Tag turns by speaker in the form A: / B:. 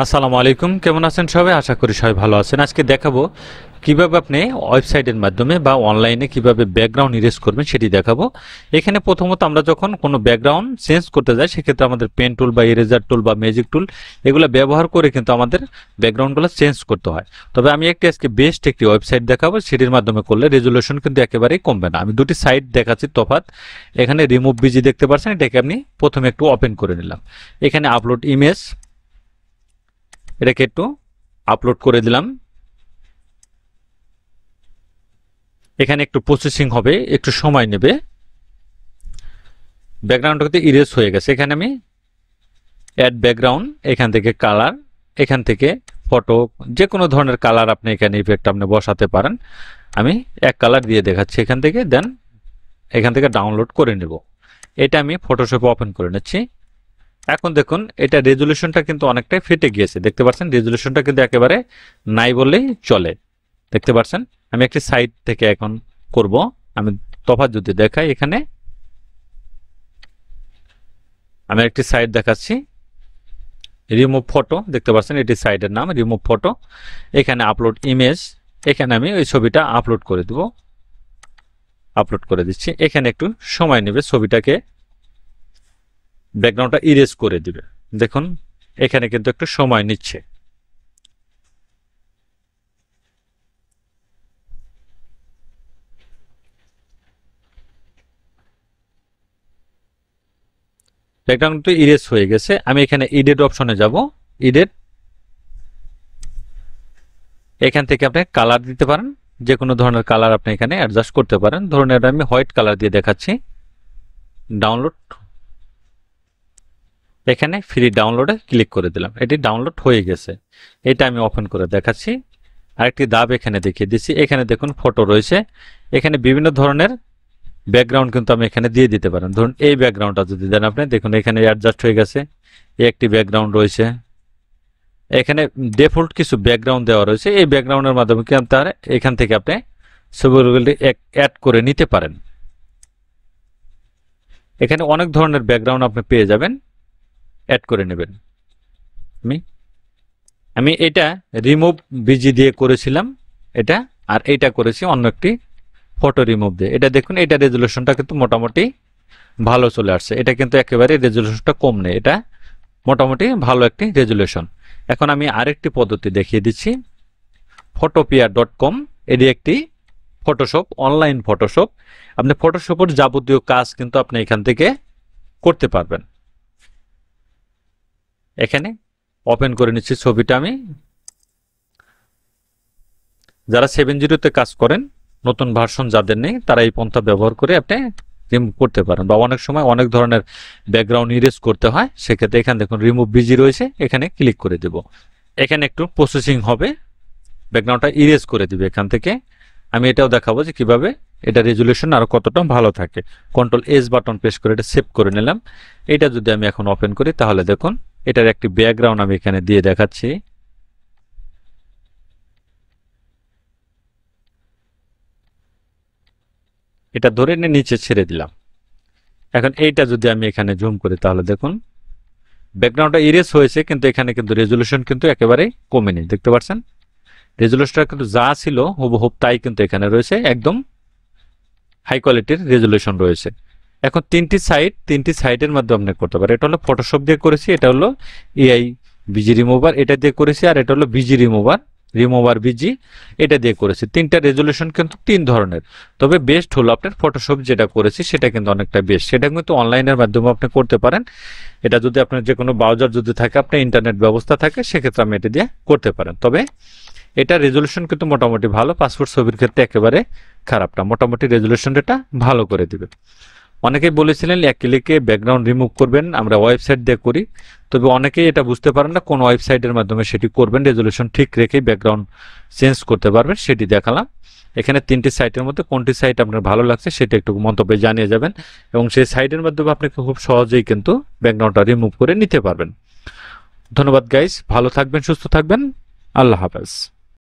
A: আসসালামু আলাইকুম, কেমন আছেন সবাই? আশা করি সবাই ভালো আছেন। আজকে দেখাবো কিভাবে আপনি ওয়েবসাইটের মাধ্যমে বা অনলাইনে কিভাবে ব্যাকগ্রাউন্ড ইরেজ করবেন সেটি দেখাবো। এখানে প্রথমত আমরা যখন কোনো ব্যাকগ্রাউন্ড চেঞ্জ করতে যাই সেক্ষেত্রে আমাদের পেন টুল বা ইরেজার টুল বা ম্যাজিক টুল এগুলো ব্যবহার করে কিন্তু আমাদের ব্যাকগ্রাউন্ডগুলো চেঞ্জ করতে হয়। তবে আমি আজকে বেস্ট একটি ওয়েবসাইট দেখাবো, সেটির মাধ্যমে করলে রেজুলেশন কিন্তু একেবারেই কমবে না। আমি দুটি সাইট দেখাচ্ছি তফাৎ। এখানে রিমুভ বিজি দেখতে পাচ্ছেন, এটাকে আমি প্রথমে একটু ওপেন করে নিলাম। এখানে আপলোড ইমেজ, এটাকে একটু আপলোড করে দিলাম। এখানে একটু প্রসেসিং হবে, একটু সময় নেবে। ব্যাকগ্রাউন্ডটা কিন্তু ইরেজ হয়ে গেছে। এখানে আমি অ্যাড ব্যাকগ্রাউন্ড, এখান থেকে কালার, এখান থেকে ফটো, যে কোনো ধরনের কালার আপনি এখানে ইফেক্ট আপনি বসাতে পারেন। আমি এক কালার দিয়ে দেখাচ্ছি এখান থেকে, দেন এখান থেকে ডাউনলোড করে নেব। এটা আমি ফটোশপে ওপেন করে নিচ্ছি। এখন দেখুন এটা রেজুলেশনটা কিন্তু অনেকটাই ফেটে গিয়েছে, দেখতে পাচ্ছেন রেজুলেশনটা কিন্তু একেবারে নাই বললেই চলে। দেখতে পাচ্ছেন আমি একটি সাইট থেকে এখন করব। আমি তফাৎ যদি দেখাই, এখানে আমি একটি সাইট দেখাচ্ছি, রিমুভ ফটো, দেখতে পাচ্ছেন এটি সাইটের নাম রিমুভ ফটো। এখানে আপলোড ইমেজ, এখানে আমি ওই ছবিটা আপলোড করে দেব। আপলোড করে দিচ্ছি। এখানে একটু সময় নেবে, ছবিটাকে ব্যাকগ্রাউন্ডটা ইরেজ করে দিবে। দেখুন এখানে কিন্তু একটু সময় নিচ্ছে। ব্যাকগ্রাউন্ডটা ইরেজ হয়ে গেছে। আমি এখানে এডিট অপশনে যাব। এডিট, এখান থেকে আপনি কালার দিতে পারেন, যে কোনো ধরনের কালার আপনি এখানে অ্যাডজাস্ট করতে পারেন। ধরুন এটা আমি হোয়াইট কালার দিয়ে দেখাচ্ছি। ডাউনলোড, এখানে ফ্রি ডাউনলোডে ক্লিক করে দিলাম। এটি ডাউনলোড হয়ে গেছে। এটা আমি ওপেন করে দেখাচ্ছি। আরেকটি দাব এখানে দেখিয়ে দিচ্ছি। এখানে দেখুন ফটো রয়েছে। এখানে বিভিন্ন ধরনের ব্যাকগ্রাউন্ড কিন্তু আমি এখানে দিয়ে দিতে পারেন। ধরুন এই ব্যাকগ্রাউন্ডটা যদি দেন আপনি, দেখুন এখানে অ্যাডজাস্ট হয়ে গেছে। এই একটি ব্যাকগ্রাউন্ড রয়েছে। এখানে ডিফল্ট কিছু ব্যাকগ্রাউন্ড দেওয়া রয়েছে। এই ব্যাকগ্রাউন্ডের মাধ্যমে কি আপনি এখান থেকে আপনি ছবিগুলি অ্যাড করে নিতে পারেন। এখানে অনেক ধরনের ব্যাকগ্রাউন্ড আপনি পেয়ে যাবেন, অ্যাড করে নেবেন। আমি এটা রিমুভ বিজি দিয়ে করেছিলাম এটা, আর এটা করেছি অন্য একটি ফটো রিমুভ দিয়ে। এটা দেখুন, এটা রেজুলেশনটা কিন্তু মোটামুটি ভালো চলে আসছে। এটা কিন্তু একেবারে রেজুলেশনটা কম নেই, এটা মোটামুটি ভালো একটি রেজুলেশন। এখন আমি আরেকটি পদ্ধতি দেখিয়ে দিচ্ছি, photopia.com। এটি একটি ফটোশপ, অনলাইন ফটোশপ। আপনি ফটোশপের যাবতীয় কাজ কিন্তু আপনি এখান থেকে করতে পারবেন। এখানে ওপেন করে নিচ্ছি ছবিটা আমি। যারা 7.0-তে কাজ করেন, নতুন ভার্সন যাদের নেই, তারা এই পন্থা ব্যবহার করে আপনি রিমুভ করতে পারেন। বা অনেক সময় অনেক ধরনের ব্যাকগ্রাউন্ড ইরেজ করতে হয়, সেক্ষেত্রে এখানে দেখুন রিমুভ বিজি রয়েছে, এখানে ক্লিক করে দেব। এখানে একটু প্রসেসিং হবে, ব্যাকগ্রাউন্ডটা ইরেজ করে দিবে এখান থেকে। আমি এটাও দেখাবো যে কিভাবে এটা রেজুলেশন আরো কতটা ভালো থাকে। কন্ট্রোল এস বাটন প্রেস করে এটা সেভ করে নিলাম। এটা যদি আমি এখন ওপেন করি, তাহলে দেখুন এটার একটি ব্যাকগ্রাউন্ড আমি এখানে দিয়ে দেখাচ্ছি। এটা ধরে নিয়ে নিচে ছেড়ে দিলাম। এখন এইটা যদি আমি এখানে জুম করি, তাহলে দেখুন ব্যাকগ্রাউন্ডটা ইরেজ হয়েছে, কিন্তু এখানে কিন্তু রেজুলেশন কিন্তু একেবারে কমেনি। দেখতে পাচ্ছেন রেজুলেশনটা কিন্তু যা ছিল হুবহুব তাই কিন্তু এখানে রয়েছে, একদম হাই কোয়ালিটির রেজুলেশন রয়েছে। এখন তিনটি সাইটের মাধ্যমে আপনি করতে পারেন। এটা হলো ফটোশপ দিয়ে করেছি, এটা হলো এআই বিজি রিমুভার এটা দিয়ে করেছি, আর এটা হলো বিজি রিমুভার বিজি এটা দিয়ে করেছি। তিনটা রেজুলেশন কিন্তু তিন ধরনের। তবে বেস্ট হলো আপনার ফটোশপ যেটা করেছি সেটা কিন্তু অনেকটা বেস্ট। সেটা কিন্তু অনলাইনের মাধ্যমে আপনি করতে পারেন। এটা যদি আপনার যে কোনো ব্রাউজার যদি থাকে, আপনার ইন্টারনেট ব্যবস্থা থাকে, সেক্ষেত্রে আপনি এটা দিয়ে করতে পারেন। তবে এটা রেজুলেশন কিন্তু মোটামুটি ভালো, পাসপোর্ট ছবির ক্ষেত্রে একেবারে খারাপ না। মোটামুটি রেজুলেশন এটা ভালো করে দিবে। অনেকেই বলেছিলেন এক ক্লিকে ব্যাকগ্রাউন্ড রিমুভ করবেন, আমরা ওয়েবসাইট দিয়ে করি। তবে অনেকেই এটা বুঝতে পারেন না কোন ওয়েবসাইটের মাধ্যমে সেটি করবেন, রেজুলেশন ঠিক রেখেই ব্যাকগ্রাউন্ড চেঞ্জ করতে পারবেন, সেটি দেখালাম। এখানে তিনটি সাইটের মধ্যে কোনটি সাইট আপনার ভালো লাগছে সেটা একটু মন্তব্যে জানিয়ে যাবেন, এবং সেই সাইটের মাধ্যমে আপনি খুব সহজেই কিন্তু ব্যাকগ্রাউন্ডটা রিমুভ করে নিতে পারবেন। ধন্যবাদ গাইস, ভালো থাকবেন, সুস্থ থাকবেন, আল্লাহ হাফেজ।